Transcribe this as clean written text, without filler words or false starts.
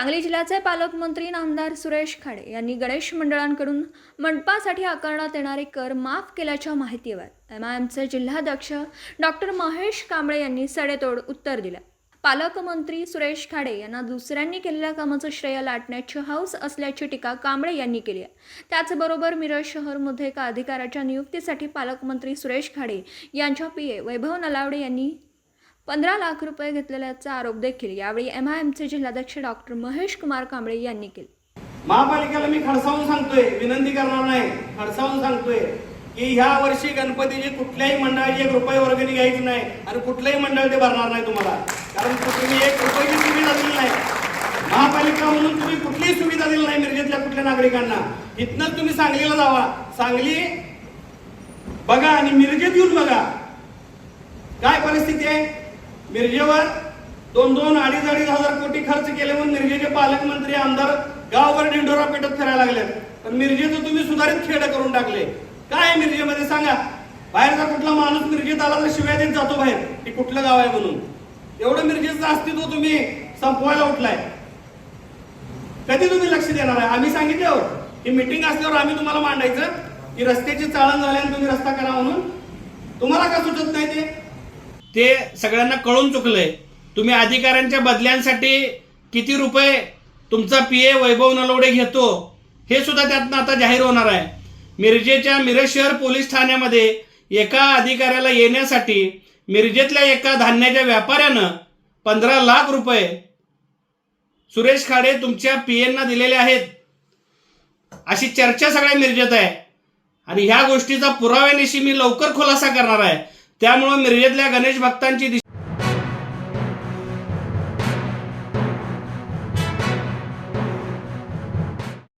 सांगली जिल्ह्याचे पालकमंत्री नामदार सुरेश खाडे यांनी गणेश मंडळांकडून मंडपासाठी आकारण्यात येणारे कर माफ केल्याच्या माहितीवर MIMचे जिल्हाध्यक्ष डॉक्टर महेश कांबळे यांनी सडेतोड उत्तर दिलं। पालकमंत्री सुरेश खाडे यांना दुसऱ्यांनी केलेल्या कामाचं श्रेय लाटण्याची हौस असल्याची टीका कांबळे यांनी केली आहे। त्याचबरोबर मिरज शहरमध्ये एका अधिकाऱ्याच्या नियुक्तीसाठी पालकमंत्री सुरेश खाडे यांच्या PA वैभव नलावडे यांनी 15 लाख रुपये घेतलेल्याचा आरोप देखील यावेळी MIMचे जिल्हाध्यक्ष डॉक्टर महेश कुमार कांबळे यांनी केले। महापालिकेला मी खडसावून सांगतोय, विनंती करणार नाही, खडसावून सांगतोय की ह्या वर्षी गणपतीची कुठल्याही मंडळाची 1 रुपये वर्गणी घ्यायची नाही आणि कुठलंही मंडळ ते भरणार नाही तुम्हाला, कारण तुम्ही 1 रुपयाची सुविधा दिली नाही। महापालिका म्हणून तुम्ही कुठलीही सुविधा दिली नाही मिरजेतल्या कुठल्या नागरिकांना। इथनच तुम्ही सांगलीला जावा, सांगली बघा आणि मिरजेत येऊन बघा काय परिस्थिती आहे। मिरजेवर 2-2, 2.5 हजार कोटी खर्च केले म्हणून मिरजेचे पालकमंत्री आमदार गावभर डिंडोरा पेटत फिरायला लागले, पण मिरजेचं तुम्ही सुधारित खेड करून टाकले। काय मिरजेमध्ये सांगा, बाहेरचा कुठला माणूस मिरजेत आला तर शिव्या देत जातो बाहेर की कुठलं गाव आहे म्हणून। एवढं मिरजेचं अस्तित्व तुम्ही संपवायला उठलाय। कधी तुम्ही लक्ष देणार आहे? आम्ही सांगितल्यावर ही मीटिंग असल्यावर आम्ही तुम्हाला मांडायचं की रस्त्याची चाळण झाल्याने तुम्ही रस्ता करा म्हणून, तुम्हाला का सुचत नाही? ते सगळ्यांना कळून चुकलंय। तुम्ही अधिकाऱ्यांच्या बदल्यांसाठी किती रुपये तुमचा PA वैभव नलावडे घेतो हे सुद्धा त्यातनं आता जाहीर होणार आहे। मिरजेच्या मिरज शहर पोलीस ठाण्यामध्ये एका अधिकाऱ्याला येण्यासाठी मिरजेतल्या एका धान्याच्या व्यापाऱ्यानं 15 लाख रुपये सुरेश खाडे तुमच्या PAंना दिलेले आहेत अशी चर्चा सगळ्या मिरजेत आहे आणि ह्या गोष्टीचा पुराव्यानिशी मी लवकर खुलासा करणार आहे। त्यामुळे मिरजेतल्या गणेश भक्तांची